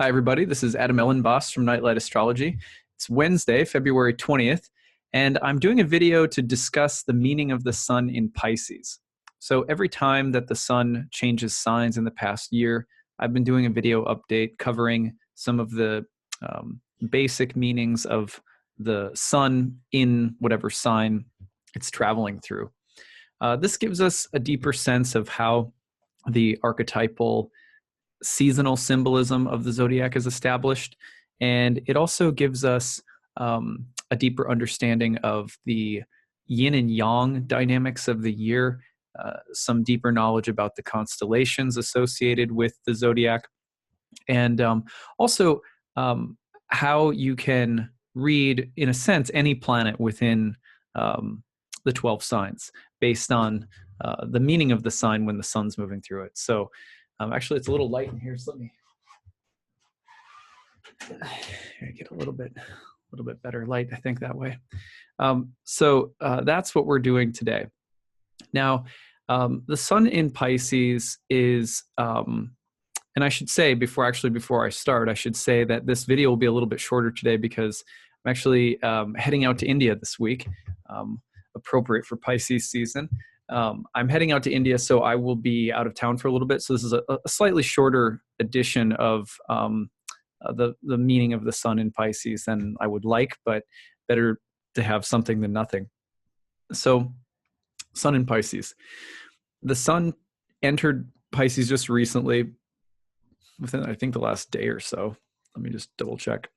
Hi, everybody. This is Adam Elenbaas from Nightlight Astrology. It's Wednesday, February 20th, and I'm doing a video to discuss the meaning of the sun in Pisces. So every time that the sun changes signs in the past year, I've been doing a video update covering some of the basic meanings of the sun in whatever sign it's traveling through. This gives us a deeper sense of how the archetypal seasonal symbolism of the zodiac is established, and it also gives us a deeper understanding of the yin and yang dynamics of the year, some deeper knowledge about the constellations associated with the zodiac, and also how you can read, in a sense, any planet within the 12 signs based on the meaning of the sign when the sun's moving through it. So actually, it's a little light in here, so let me get a little bit better light, I think, that way. So that's what we're doing today. Now, the sun in Pisces is, and I should say before I start, I should say that this video will be a little bit shorter today because I'm actually heading out to India this week, appropriate for Pisces season. I'm heading out to India, so I will be out of town for a little bit. So this is a slightly shorter edition of the meaning of the sun in Pisces than I would like, but better to have something than nothing. So, sun in Pisces. The sun entered Pisces just recently, within, I think, the last day or so. Let me just double check.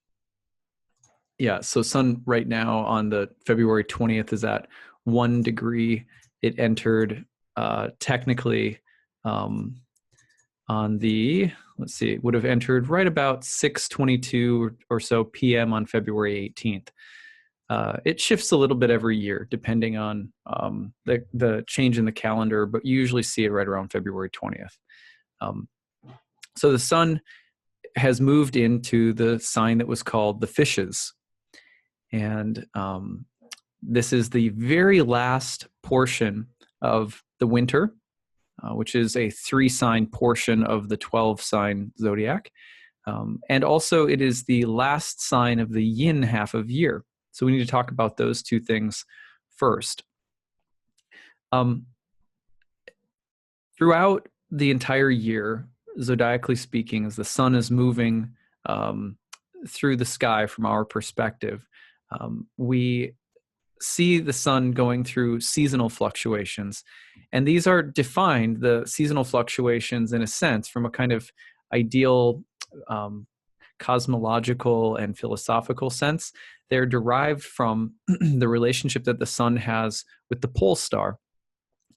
Yeah, so sun right now on the February 20th is at 1 degree. It entered technically on the, let's see, it would have entered right about 6:22 or so p.m. on February 18th. It shifts a little bit every year depending on the change in the calendar, but you usually see it right around February 20th. So the sun has moved into the sign that was called the Fishes. And this is the very last portion of the winter, which is a 3-sign portion of the 12-sign zodiac. And also it is the last sign of the yin half of year. So we need to talk about those two things first. Throughout the entire year, zodiacally speaking, as the sun is moving through the sky from our perspective, we see the sun going through seasonal fluctuations. And these are defined, the seasonal fluctuations, in a sense, from a kind of ideal cosmological and philosophical sense. They're derived from the relationship that the sun has with the pole star.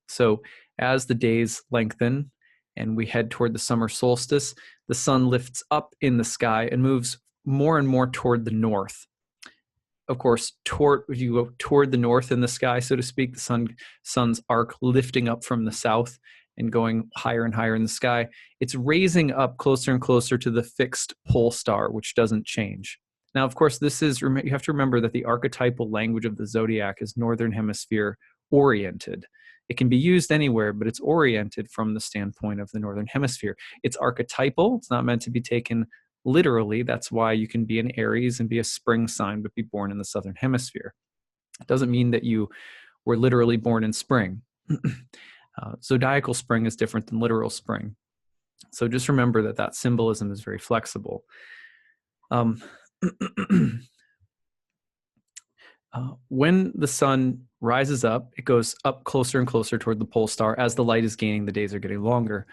So as the days lengthen and we head toward the summer solstice, the sun lifts up in the sky and moves more and more toward the north. Of course, you go toward the north in the sky, so to speak, the sun's arc lifting up from the south and going higher and higher in the sky. It's raising up closer and closer to the fixed pole star, which doesn't change. Now, of course, you have to remember that the archetypal language of the zodiac is Northern Hemisphere oriented. It can be used anywhere, but it's oriented from the standpoint of the Northern Hemisphere. It's archetypal. It's not meant to be taken literally. That's why you can be an Aries and be a spring sign, but be born in the Southern Hemisphere. It doesn't mean that you were literally born in spring. Zodiacal spring is different than literal spring. So just remember that symbolism is very flexible. When the sun rises up, it goes up closer and closer toward the pole star. As the light is gaining, the days are getting longer.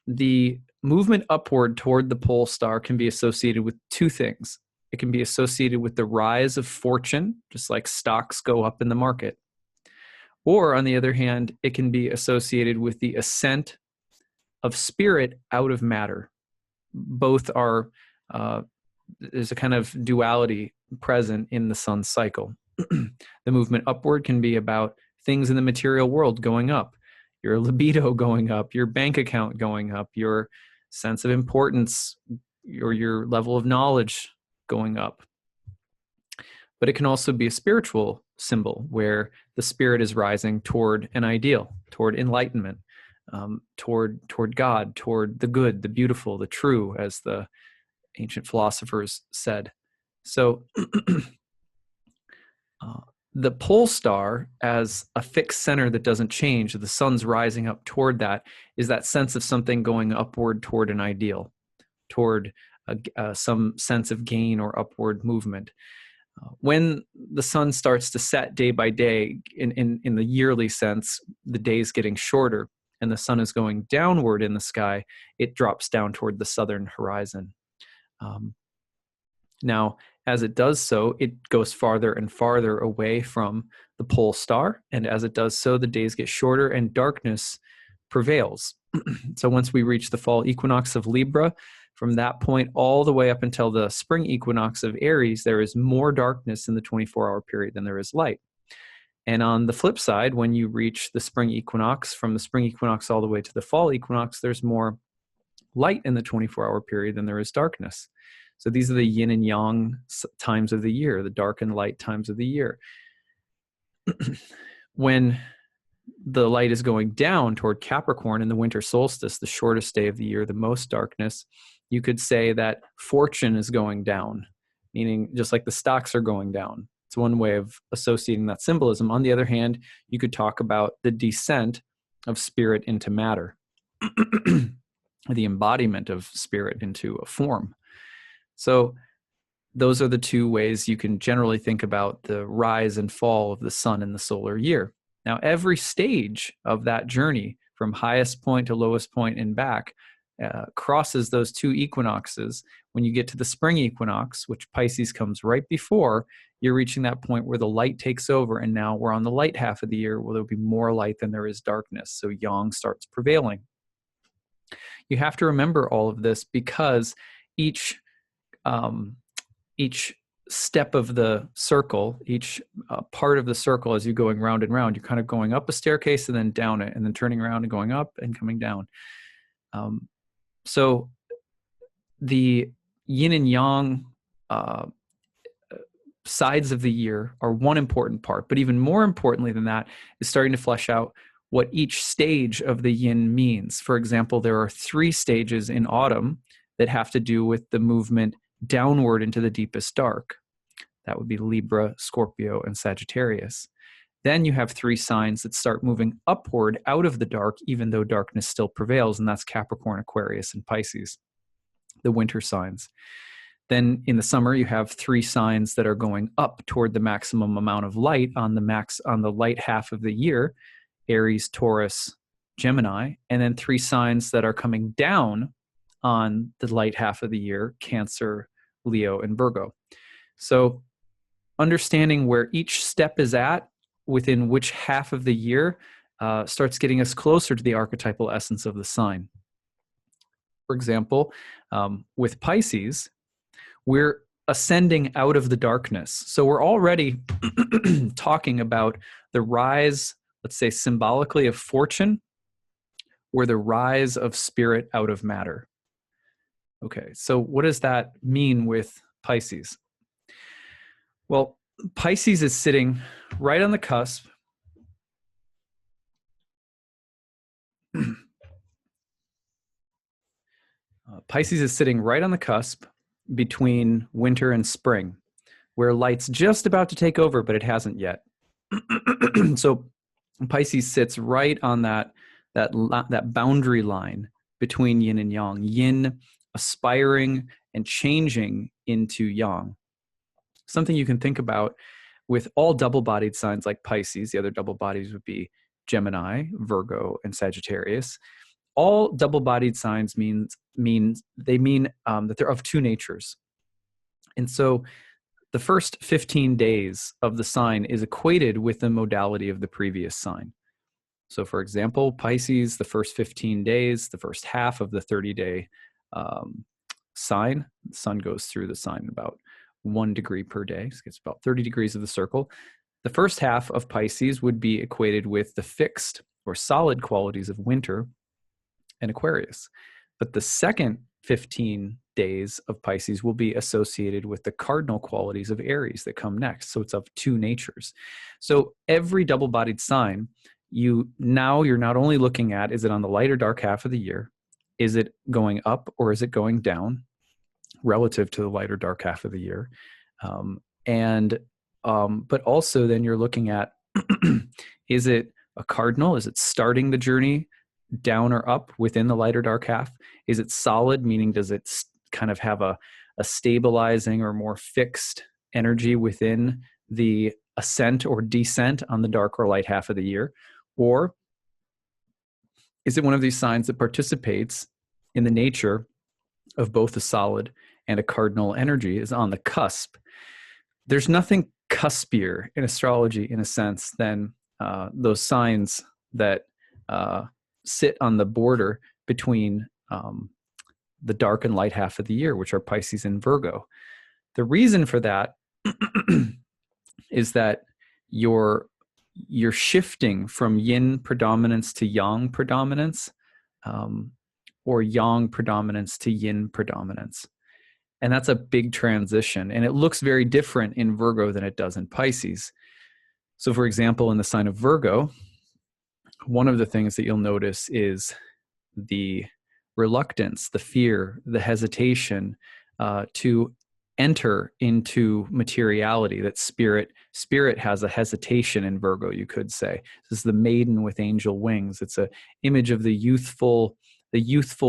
The movement upward toward the pole star can be associated with two things. It can be associated with the rise of fortune, just like stocks go up in the market. Or on the other hand, it can be associated with the ascent of spirit out of matter. Both are, there's a kind of duality present in the sun's cycle. The movement upward can be about things in the material world going up, your libido going up, your bank account going up, your sense of importance, or your level of knowledge going up. But it can also be a spiritual symbol where the spirit is rising toward an ideal, toward enlightenment, toward God, toward the good, the beautiful, the true, as the ancient philosophers said. So the pole star as a fixed center that doesn't change, the sun's rising up toward that, is that sense of something going upward toward an ideal, toward some sense of gain or upward movement. When the sun starts to set day by day, in the yearly sense, the day's getting shorter and the sun is going downward in the sky, it drops down toward the southern horizon. Now, as it does so, it goes farther and farther away from the pole star. And as it does so, the days get shorter and darkness prevails. So once we reach the fall equinox of Libra, from that point all the way up until the spring equinox of Aries, there is more darkness in the 24-hour period than there is light. And on the flip side, when you reach the spring equinox, from the spring equinox all the way to the fall equinox, there's more light in the 24-hour period than there is darkness. So these are the yin and yang times of the year, the dark and light times of the year. When the light is going down toward Capricorn in the winter solstice, the shortest day of the year, the most darkness, you could say that fortune is going down, meaning just like the stocks are going down. It's one way of associating that symbolism. On the other hand, you could talk about the descent of spirit into matter, the embodiment of spirit into a form. So those are the two ways you can generally think about the rise and fall of the sun in the solar year. Now, every stage of that journey, from highest point to lowest point and back, crosses those two equinoxes. When you get to the spring equinox, which Pisces comes right before, you're reaching that point where the light takes over, and now we're on the light half of the year where there'll be more light than there is darkness. So yang starts prevailing. You have to remember all of this because each step of the circle, each part of the circle, as you're going round and round, you're kind of going up a staircase and then down it, and then turning around and going up and coming down. So the yin and yang sides of the year are one important part, but even more importantly than that is starting to flesh out what each stage of the yin means. For example, there are 3 stages in autumn that have to do with the movement downward into the deepest dark. That would be Libra, Scorpio, and Sagittarius. Then you have 3 signs that start moving upward out of the dark, even though darkness still prevails, and that's Capricorn, Aquarius, and Pisces, the winter signs. Then in the summer, you have 3 signs that are going up toward the maximum amount of light on the light half of the year, Aries, Taurus, Gemini, and then 3 signs that are coming down on the light half of the year, Cancer, Leo, and Virgo. So understanding where each step is at within which half of the year starts getting us closer to the archetypal essence of the sign. For example, with Pisces, we're ascending out of the darkness. So we're already talking about the rise, let's say symbolically, of fortune, or the rise of spirit out of matter. Okay, so what does that mean with Pisces? Well, Pisces is sitting right on the cusp. Pisces is sitting right on the cusp between winter and spring, where light's just about to take over, but it hasn't yet. So Pisces sits right on that boundary line between yin and yang, yin aspiring and changing into yang. Something you can think about with all double-bodied signs like Pisces. The other double bodies would be Gemini, Virgo, and Sagittarius. All double-bodied signs mean that they're of 2 natures. And so the first 15 days of the sign is equated with the modality of the previous sign. So for example, Pisces, the first 15 days, the first half of the 30-day sign, the sun goes through the sign about 1 degree per day. So it's about 30 degrees of the circle. The first half of Pisces would be equated with the fixed or solid qualities of winter and Aquarius. But the second 15 days of Pisces will be associated with the cardinal qualities of Aries that come next. So it's of 2 natures. So every double-bodied sign, you're not only looking at, is it on the light or dark half of the year? Is it going up or is it going down? relative to the light or dark half of the year. And but also then you're looking at, is it a cardinal? Is it starting the journey down or up within the light or dark half? Is it solid, meaning does it kind of have a stabilizing or more fixed energy within the ascent or descent on the dark or light half of the year? Or is it one of these signs that participates in the nature of both a solid and a cardinal energy, is on the cusp? There's nothing cuspier in astrology, in a sense, than those signs that sit on the border between the dark and light half of the year, which are Pisces and Virgo. The reason for that is that you're shifting from yin predominance to yang predominance, or yang predominance to yin predominance. And that's a big transition. And it looks very different in Virgo than it does in Pisces. So for example, in the sign of Virgo, one of the things that you'll notice is the reluctance, the fear, the hesitation to enter into materiality. That spirit has a hesitation in Virgo, you could say. This is the maiden with angel wings. It's an image of the youthful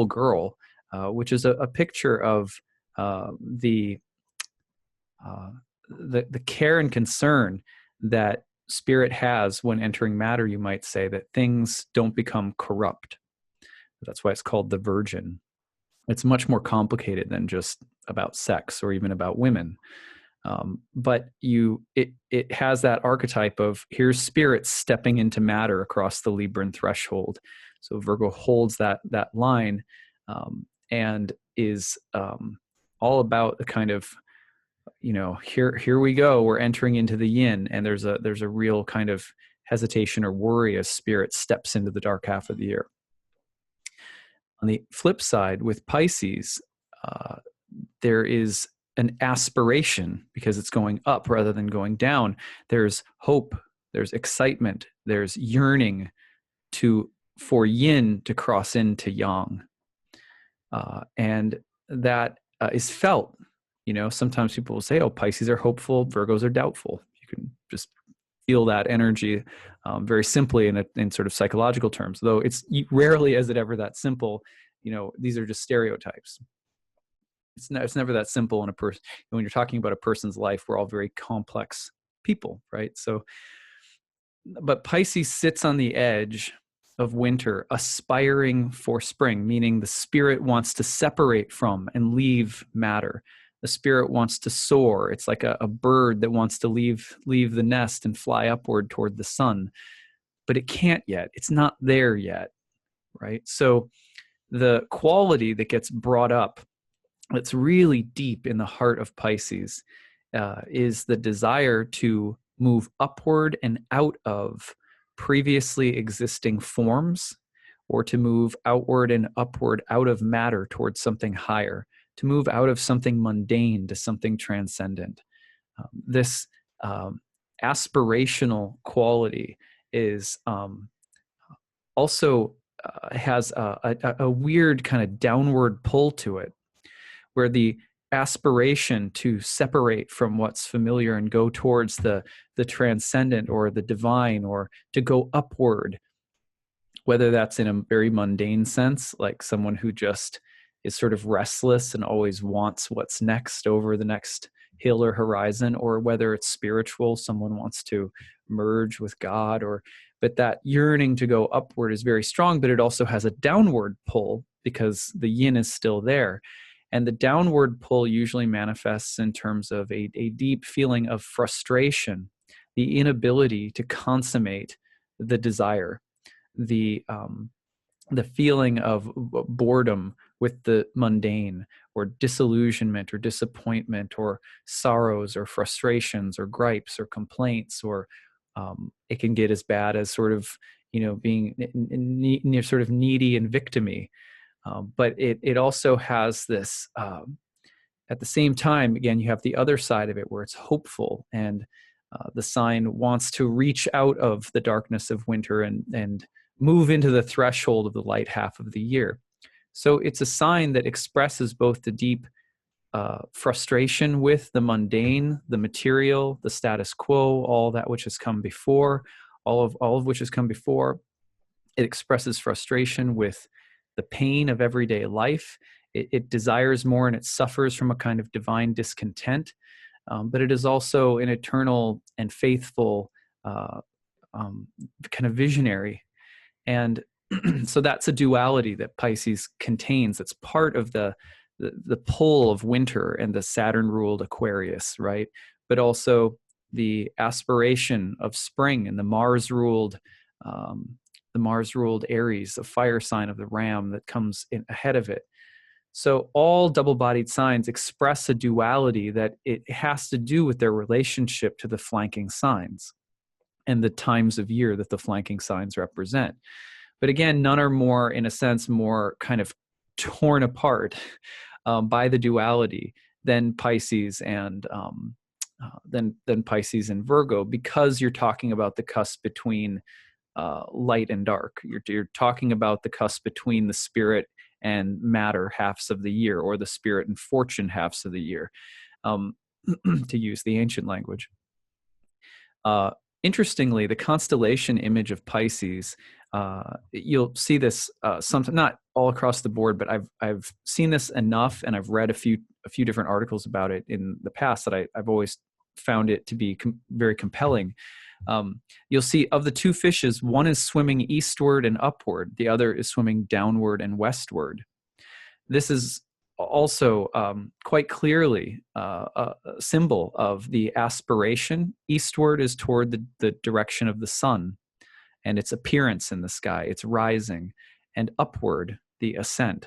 girl, which is a picture of the care and concern that spirit has when entering matter, you might say, that things don't become corrupt. That's why it's called the Virgin. It's much more complicated than just about sex or even about women. But it has that archetype of, here's spirit stepping into matter across the Libran threshold. So Virgo holds that line, and is all about the kind of, here we go, we're entering into the yin, and there's a real kind of hesitation or worry as spirit steps into the dark half of the year. On the flip side, with Pisces, there is an aspiration, because it's going up rather than going down. There's hope, there's excitement, there's yearning for yin to cross into yang. And that is felt. Sometimes people will say, oh, Pisces are hopeful, Virgos are doubtful. You can just feel that energy very simply in sort of psychological terms, though it's rarely is it ever that simple. These are just stereotypes. It's never that simple in a person. When you're talking about a person's life, we're all very complex people, right? So, but Pisces sits on the edge of winter, aspiring for spring, meaning the spirit wants to separate from and leave matter. The spirit wants to soar. It's like a bird that wants to leave the nest and fly upward toward the sun, but it can't yet. It's not there yet, right? So the quality that gets brought up, that's really deep in the heart of Pisces, is the desire to move upward and out of previously existing forms, or to move outward and upward out of matter towards something higher, to move out of something mundane to something transcendent. This aspirational quality is also has a weird kind of downward pull to it, where the aspiration to separate from what's familiar and go towards the transcendent or the divine, or to go upward, whether that's in a very mundane sense, like someone who just is sort of restless and always wants what's next over the next hill or horizon, or whether it's spiritual, someone wants to merge with God, but that yearning to go upward is very strong, but it also has a downward pull because the yin is still there. And the downward pull usually manifests in terms of a deep feeling of frustration, the inability to consummate the desire, the feeling of boredom with the mundane, or disillusionment or disappointment, or sorrows or frustrations or gripes or complaints, or it can get as bad as sort of, being near sort of needy and victimy. But it also has this, at the same time, again, you have the other side of it where it's hopeful, and the sign wants to reach out of the darkness of winter and move into the threshold of the light half of the year. So it's a sign that expresses both the deep frustration with the mundane, the material, the status quo, all that which has come before, all of which has come before. It expresses frustration with the pain of everyday life. It desires more and it suffers from a kind of divine discontent. But it is also an eternal and faithful kind of visionary. And so that's a duality that Pisces contains. That's part of the pull of winter and the Saturn-ruled Aquarius, right? But also the aspiration of spring and the Mars-ruled Aries, the fire sign of the Ram that comes in ahead of it. So all double-bodied signs express a duality that it has to do with their relationship to the flanking signs and the times of year that the flanking signs represent. But again, none are more, in a sense, more kind of torn apart by the duality than Pisces and than Pisces and Virgo, because you're talking about the cusp between light and dark. You're talking about the cusp between the spirit and matter halves of the year, or the spirit and fortune halves of the year, to use the ancient language. Interestingly, the constellation image of Pisces, you'll see this sometimes, not all across the board, but I've seen this enough, and I've read a few different articles about it in the past that I've always found it to be very compelling. You'll see of the two fishes, one is swimming eastward and upward, the other is swimming downward and westward. This is also quite clearly a symbol of the aspiration. Eastward is toward the direction of the sun and its appearance in the sky, its rising, and upward, the ascent.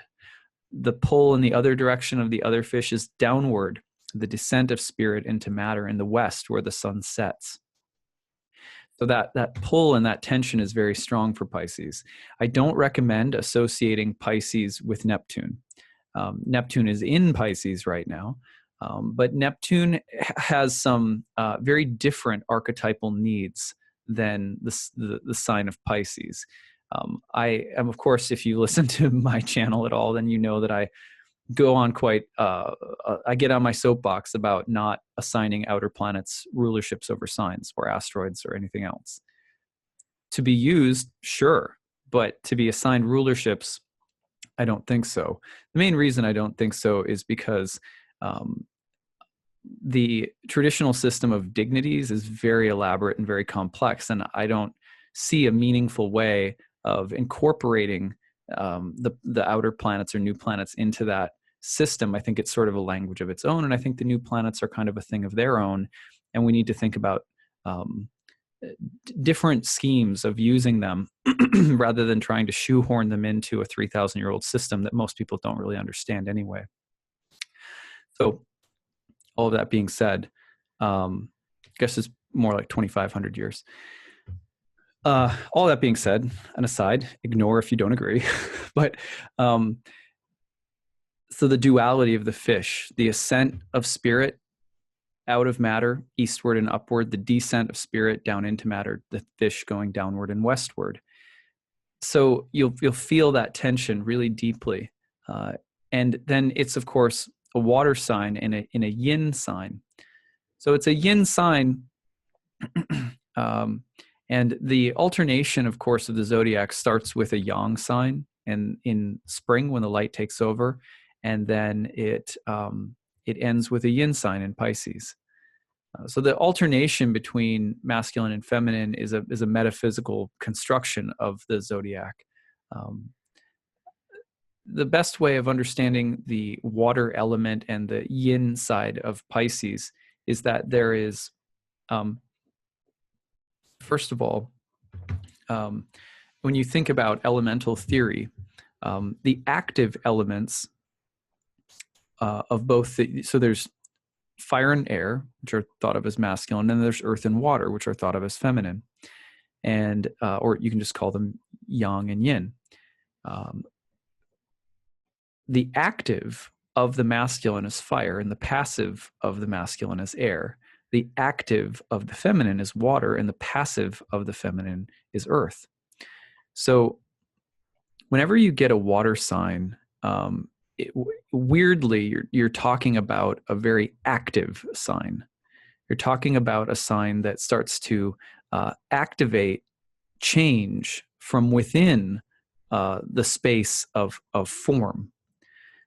The pull in the other direction of the other fish is downward, the descent of spirit into matter in the west, where the sun sets. So that pull and that tension is very strong for Pisces. I don't recommend associating Pisces with Neptune. Neptune is in Pisces right now, but Neptune has some very different archetypal needs than the sign of Pisces. I am, of course, if you listen to my channel at all, then you know that I go on quite, I get on my soapbox about not assigning outer planets rulerships over signs or asteroids or anything else. To be used, sure, but to be assigned rulerships, I don't think so. The main reason I don't think so is because the traditional system of dignities is very elaborate and very complex, and I don't see a meaningful way of incorporating the outer planets or new planets into that system. I think it's sort of a language of its own, and I think the new planets are kind of a thing of their own, and we need to think about different schemes of using them rather than trying to shoehorn them into a 3,000-year-old system that most people don't really understand anyway. So all of that being said, I guess it's more like 2,500 years. All that being said, an aside, ignore if you don't agree, but so the duality of the fish, the ascent of spirit out of matter, eastward and upward, the descent of spirit down into matter, the fish going downward and westward. So you'll feel that tension really deeply. And then it's, of course, a water sign in a yin sign. So it's a yin sign. And the alternation, of course, of the zodiac starts with a yang sign, and in spring when the light takes over, and then it ends with a yin sign in Pisces. So the alternation between masculine and feminine is a metaphysical construction of the zodiac. The best way of understanding the water element and the yin side of Pisces is that there is, first of all, when you think about elemental theory, the active elements of both, so there's fire and air, which are thought of as masculine, and then there's earth and water, which are thought of as feminine, and or you can just call them yang and yin. The active of the masculine is fire, and the passive of the masculine is air. The active of the feminine is water, and the passive of the feminine is earth. So whenever you get a water sign weirdly, you're talking about a very active sign. You're talking about a sign that starts to activate change from within the space of form.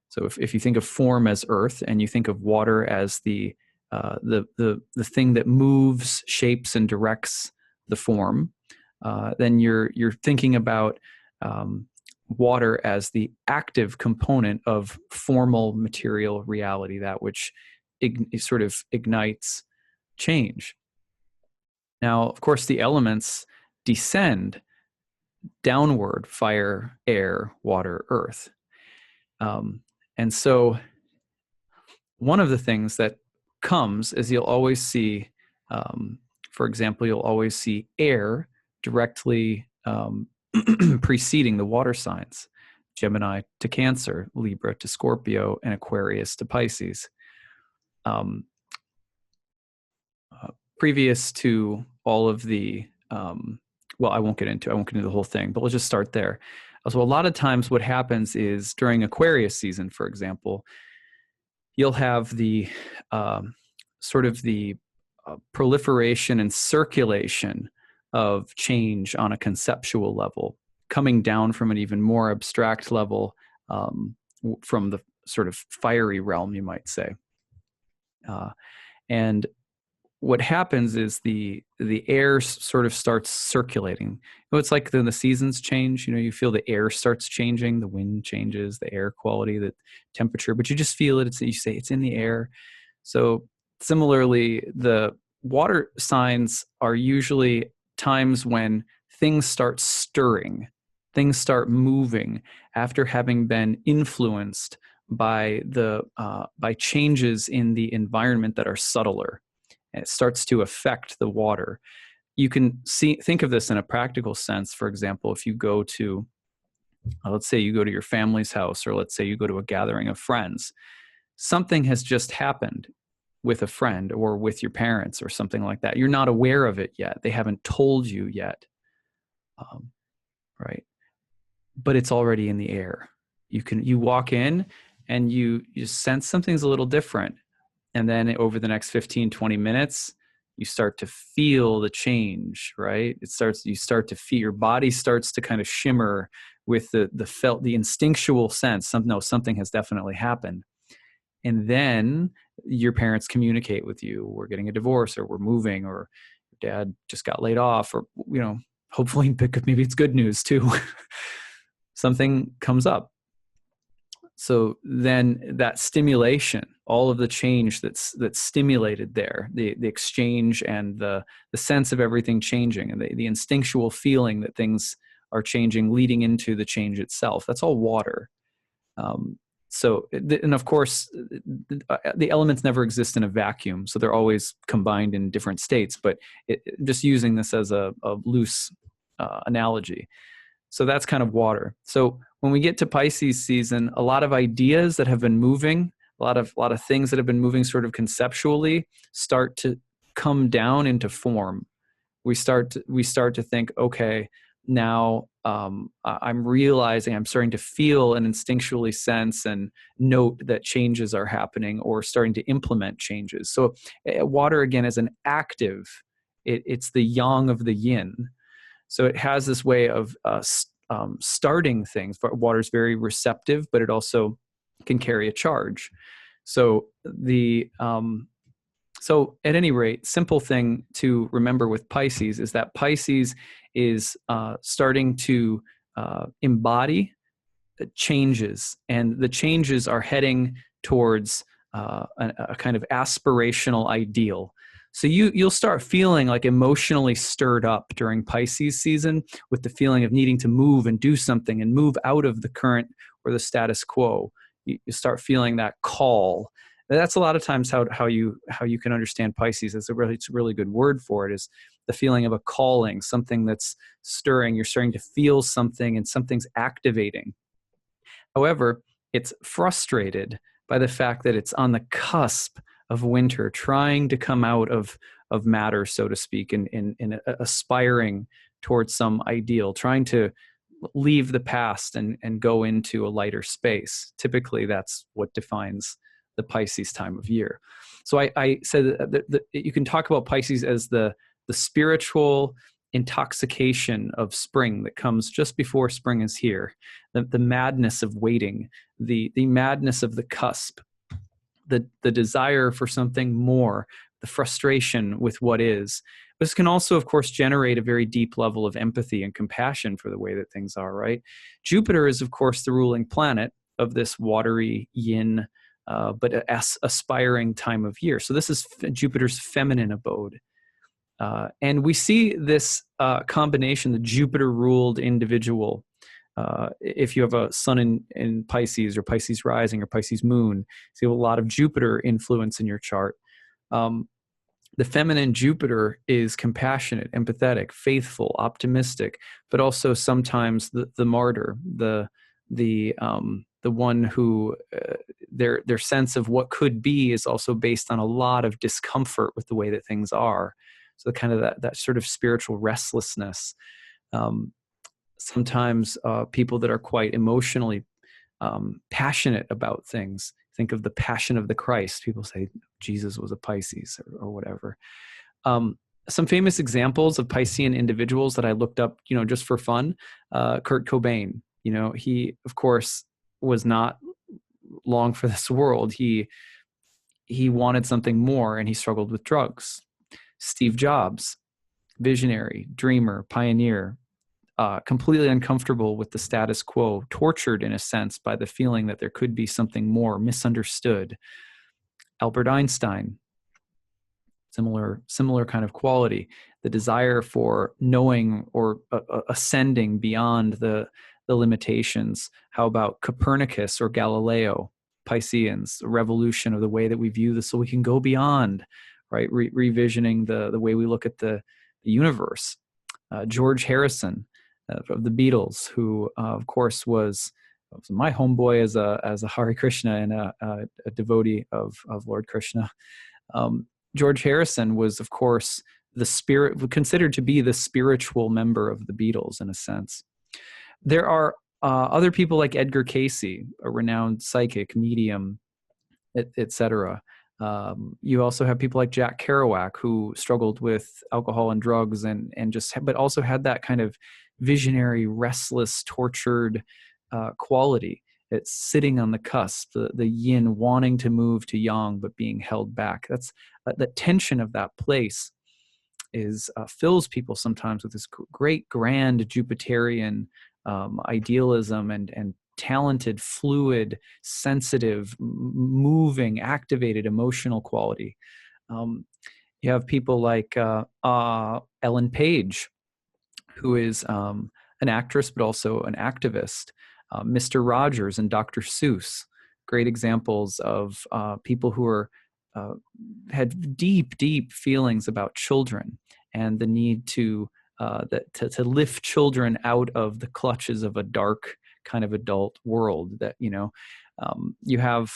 So if you think of form as earth, and you think of water as the thing that moves, shapes, and directs the form, then you're thinking about water as the active component of formal material reality, that which sort of ignites change. Now, of course, the elements descend downward: fire, air, water, earth. And so one of the things that comes is you'll always see, for example, you'll always see air directly preceding the water signs: Gemini to Cancer, Libra to Scorpio, and Aquarius to Pisces. Previous to all of the, I won't get into the whole thing, but we'll just start there. So a lot of times what happens is during Aquarius season, for example, you'll have the sort of the proliferation and circulation of change on a conceptual level, coming down from an even more abstract level, from the sort of fiery realm, you might say. And what happens is the air sort of starts circulating. It's like then the seasons change. You feel the air starts changing, the wind changes, the air quality, the temperature, but you just feel it. You say it's in the air. So similarly, the water signs are usually times when things start stirring, things start moving after having been influenced by by changes in the environment that are subtler. And it starts to affect the water. You can think of this in a practical sense. For example, if you go to, let's say you go to your family's house, or let's say you go to a gathering of friends, something has just happened with a friend or with your parents or something like that. You're not aware of it yet. They haven't told you yet, right? But it's already in the air. You walk in and you sense something's a little different. And then over the next 15, 20 minutes, you start to feel the change, right? You start to feel, your body starts to kind of shimmer with the instinctual sense, something has definitely happened. And then your parents communicate with you: we're getting a divorce, or we're moving, or your dad just got laid off, or, hopefully maybe it's good news too. Something comes up. So then that stimulation, all of the change that's stimulated there, the exchange and the sense of everything changing, and the instinctual feeling that things are changing leading into the change itself, that's all water. And of course, the elements never exist in a vacuum, so they're always combined in different states, but just using this as a loose analogy. So that's kind of water. So when we get to Pisces season, a lot of ideas that have been moving, a lot of things that have been moving sort of conceptually start to come down into form. We start to think, okay, now I'm realizing, I'm starting to feel and instinctually sense and note that changes are happening, or starting to implement changes. So water, again, is an active. It's the yang of the yin. So it has this way of starting things. Water is very receptive, but it also can carry a charge. So so at any rate, simple thing to remember with Pisces is that Pisces is starting to embody changes, and the changes are heading towards a kind of aspirational ideal. So you'll start feeling like emotionally stirred up during Pisces season, with the feeling of needing to move and do something and move out of the current or the status quo. You start feeling that call. And that's a lot of times how you can understand Pisces. It's a really good word for it, is the feeling of a calling, something that's stirring. You're starting to feel something, and something's activating. However, it's frustrated by the fact that it's on the cusp of winter, trying to come out of matter, so to speak, in aspiring towards some ideal, trying to leave the past and go into a lighter space. Typically, that's what defines the Pisces time of year. So I said that you can talk about Pisces as the spiritual intoxication of spring that comes just before spring is here, the madness of waiting, the madness of the cusp, the desire for something more, the frustration with what is. This can also, of course, generate a very deep level of empathy and compassion for the way that things are, right? Jupiter is, of course, the ruling planet of this watery yin, but aspiring time of year. So this is Jupiter's feminine abode. And we see this combination, the Jupiter-ruled individual. If you have a sun in Pisces or Pisces rising or Pisces moon, so you have a lot of Jupiter influence in your chart. The feminine Jupiter is compassionate, empathetic, faithful, optimistic, but also sometimes the martyr, the one who their sense of what could be is also based on a lot of discomfort with the way that things are. So kind of that sort of spiritual restlessness. Sometimes people that are quite emotionally passionate about things. Think of the Passion of the Christ. People say Jesus was a Pisces or whatever. Some famous examples of Piscean individuals that I looked up, just for fun. Kurt Cobain. He, of course, was not long for this world. He wanted something more, and he struggled with drugs. Steve Jobs, visionary, dreamer, pioneer, completely uncomfortable with the status quo, tortured in a sense by the feeling that there could be something more, misunderstood. Albert Einstein, similar kind of quality, the desire for knowing or ascending beyond the limitations. How about Copernicus or Galileo, Pisceans, a revolution of the way that we view this so we can go beyond, right? Revisioning the way we look at the universe. George Harrison, of the Beatles, who of course was my homeboy as a Hare Krishna and a devotee of Lord Krishna. George Harrison was, of course, considered to be the spiritual member of the Beatles in a sense. There are other people like Edgar Cayce, a renowned psychic, medium, etc. You also have people like Jack Kerouac, who struggled with alcohol and drugs but also had that kind of visionary, restless, tortured quality. It's sitting on the cusp, the yin wanting to move to yang, but being held back. That's the tension of that place fills people sometimes with this great, grand Jupiterian idealism and talented, fluid, sensitive, moving, activated emotional quality. You have people like Ellen Page, who is an actress but also an activist. Mr. Rogers and Dr. Seuss, great examples of people who had deep, deep feelings about children and the need to lift children out of the clutches of a dark kind of adult world. That you have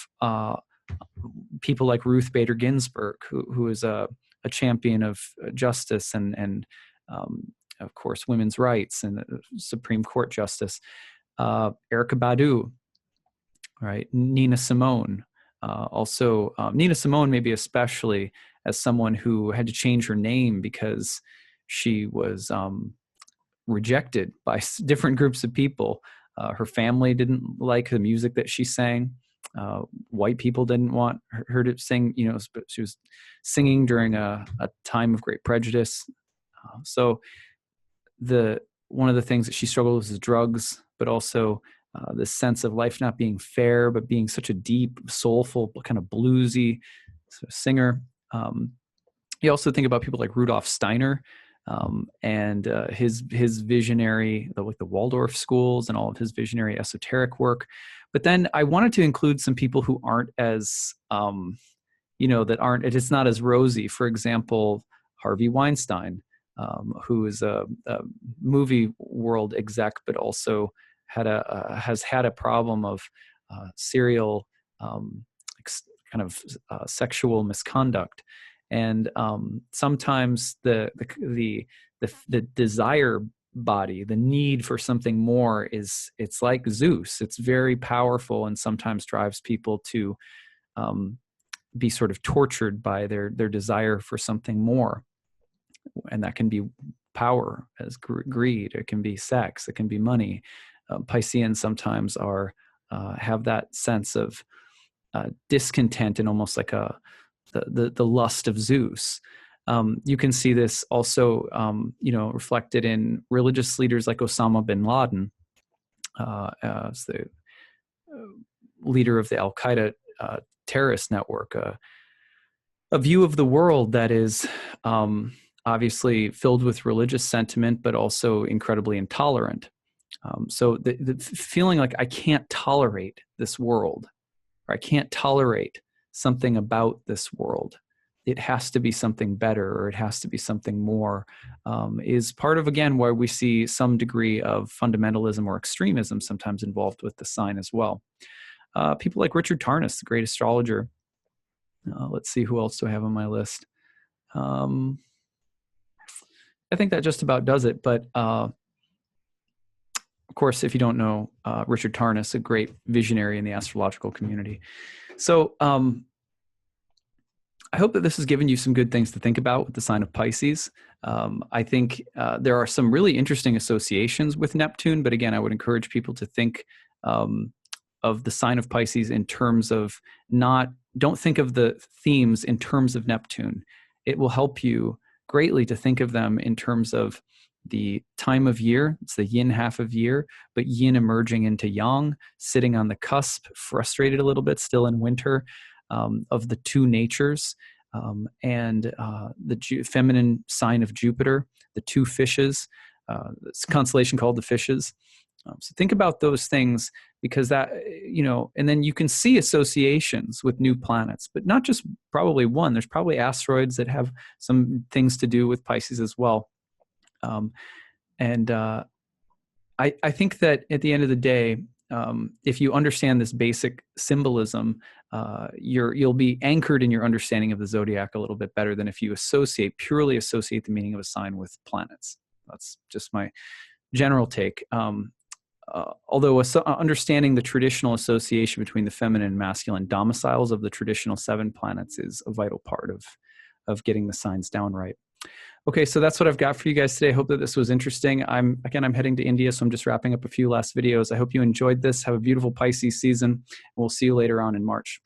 people like Ruth Bader Ginsburg, who is a champion of justice and of course women's rights and Supreme Court justice. Erykah Badu, right? Nina Simone. Also, Nina Simone, maybe especially as someone who had to change her name because she was rejected by different groups of people. Her family didn't like the music that she sang. White people didn't want her to sing. She was singing during a time of great prejudice. So one of the things that she struggled with is drugs, but also this sense of life not being fair, but being such a deep, soulful, kind of bluesy singer. You also think about people like Rudolf Steiner and his visionary, like the Waldorf schools and all of his visionary esoteric work. But then I wanted to include some people who aren't as, it's not as rosy. For example, Harvey Weinstein, who is a movie world exec, but also has had a problem of serial kind of sexual misconduct, and sometimes the desire body. The need for something more it's like Zeus. It's very powerful and sometimes drives people to be sort of tortured by their desire for something more. And that can be power, as greed. It can be sex. It can be money. Pisceans sometimes are have that sense of discontent and almost like the lust of Zeus. You can see this also, reflected in religious leaders like Osama bin Laden, as the leader of the Al Qaeda terrorist network. A view of the world that is obviously filled with religious sentiment, but also incredibly intolerant. So the feeling like I can't tolerate this world, or I can't tolerate something about this world. It has to be something better, or it has to be something more, is part of, again, why we see some degree of fundamentalism or extremism sometimes involved with the sign as well. People like Richard Tarnas, the great astrologer. Let's see, who else do I have on my list? I think that just about does it. But of course, if you don't know Richard Tarnas, a great visionary in the astrological community. So I hope that this has given you some good things to think about with the sign of Pisces. I think there are some really interesting associations with Neptune, but again, I would encourage people to think of the sign of Pisces in terms of don't think of the themes in terms of Neptune. It will help you greatly to think of them in terms of the time of year. It's the yin half of year, but yin emerging into yang, sitting on the cusp, frustrated a little bit, still in winter, of the two natures, and the feminine sign of Jupiter, the two fishes, this constellation called the fishes. So think about those things, because that, and then you can see associations with new planets, but not just probably one. There's probably asteroids that have some things to do with Pisces as well. I think that at the end of the day, if you understand this basic symbolism, you'll be anchored in your understanding of the zodiac a little bit better than if you purely associate the meaning of a sign with planets. That's just my general take. Although understanding the traditional association between the feminine and masculine domiciles of the traditional 7 planets is a vital part of getting the signs down right. Okay, so that's what I've got for you guys today. I hope that this was interesting. I'm heading to India, so I'm just wrapping up a few last videos. I hope you enjoyed this. Have a beautiful Pisces season, and we'll see you later on in March.